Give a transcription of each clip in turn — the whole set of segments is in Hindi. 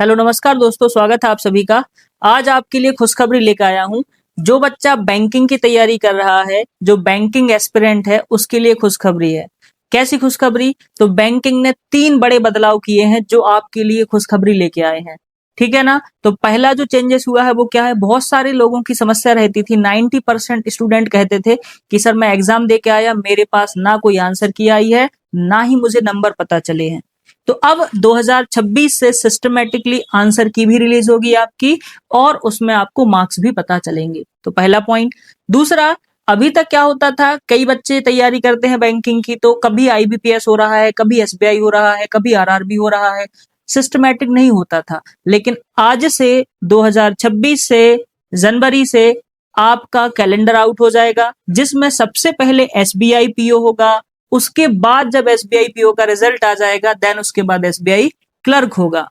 हेलो नमस्कार दोस्तों, स्वागत है आप सभी का। आज आपके लिए खुशखबरी लेकर आया हूं। जो बच्चा बैंकिंग की तैयारी कर रहा है, जो बैंकिंग एस्पिरेंट है, उसके लिए खुशखबरी है। कैसी खुशखबरी? तो बैंकिंग ने 3 बड़े बदलाव किए हैं जो आपके लिए खुशखबरी लेके आए हैं। ठीक है ना? तो पहला जो चेंजेस हुआ है वो क्या है? बहुत सारे लोगों की समस्या रहती थी। 90% स्टूडेंट कहते थे कि सर मैं एग्जाम दे के आया, मेरे पास ना कोई आंसर की आई है, ना ही मुझे नंबर पता चले हैं। तो अब 2026 से सिस्टमेटिकली आंसर की भी रिलीज होगी आपकी, और उसमें आपको मार्क्स भी पता चलेंगे। तो पहला पॉइंट। दूसरा, अभी तक क्या होता था, कई बच्चे तैयारी करते हैं बैंकिंग की, तो कभी आईबीपीएस हो रहा है, कभी एसबीआई हो रहा है, कभी आरआरबी हो रहा है, सिस्टमेटिक नहीं होता था। लेकिन आज से 2026 से जनवरी से आपका कैलेंडर आउट हो जाएगा, जिसमें सबसे पहले एसबीआई पीओ होगा। उसके बाद जब एसबीआई पीओ का रिजल्ट आ जाएगा, देन उसके बाद एसबीआई क्लर्क होगा।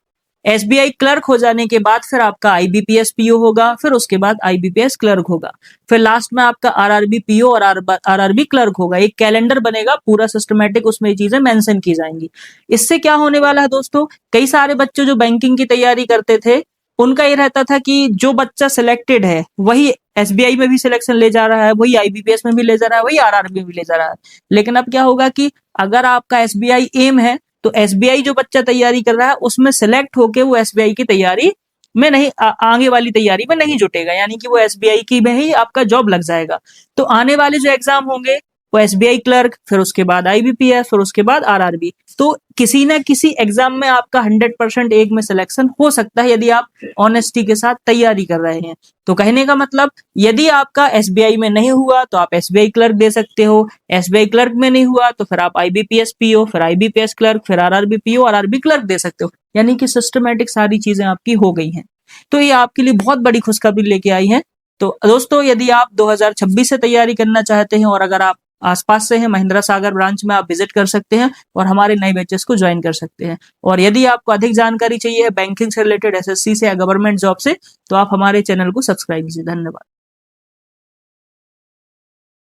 एसबीआई क्लर्क हो जाने के बाद फिर आपका आईबीपीएस पीओ होगा, फिर उसके बाद आईबीपीएस क्लर्क होगा, फिर लास्ट में आपका आरआरबी पीओ और आरआरबी क्लर्क होगा। एक कैलेंडर बनेगा पूरा सिस्टमेटिक, उसमें ये चीजें मेंशन की जाएंगी। इससे क्या होने वाला है दोस्तों, कई सारे बच्चे जो बैंकिंग की तैयारी करते थे, उनका ये रहता था कि जो बच्चा सिलेक्टेड है वही एसबीआई में भी सिलेक्शन ले जा रहा है, वही आईबीपीएस में भी ले जा रहा है, वही आरआरबी में भी ले जा रहा है। लेकिन अब क्या होगा कि अगर आपका एसबीआई एम है, तो एसबीआई जो बच्चा तैयारी कर रहा है उसमें सिलेक्ट होके वो एसबीआई की तैयारी में नहीं, आगे वाली तैयारी में नहीं जुटेगा, यानी कि वो एसबीआई की में ही आपका जॉब लग जाएगा। तो आने वाले जो एग्जाम होंगे वो एसबीआई क्लर्क, फिर उसके बाद आईबीपीएस, फिर उसके बाद आरआरबी। तो किसी ना किसी एग्जाम में आपका 100% एक में सिलेक्शन हो सकता है, यदि आप ऑनेस्टी के साथ तैयारी कर रहे हैं। तो कहने का मतलब, यदि आपका एसबीआई में नहीं हुआ तो आप एसबीआई क्लर्क दे सकते हो, एसबीआई क्लर्क में नहीं हुआ तो फिर आप आईबीपीएस पीओ, फिर आईबीपीएस क्लर्क, फिर आरआरबी पीओ, आरआरबी क्लर्क दे सकते हो। यानी कि सिस्टमेटिक सारी चीजें आपकी हो गई हैं। तो ये आपके लिए बहुत बड़ी खुशखबरी लेके आई है। तो दोस्तों, यदि आप 2026 से तैयारी करना चाहते हैं और अगर आप आसपास से हैं, महिंद्रा सागर ब्रांच में आप विजिट कर सकते हैं और हमारे नए बैचेस को ज्वाइन कर सकते हैं। और यदि आपको अधिक जानकारी चाहिए है बैंकिंग से रिलेटेड, एसएससी से या गवर्नमेंट जॉब से, तो आप हमारे चैनल को सब्सक्राइब कीजिए। धन्यवाद।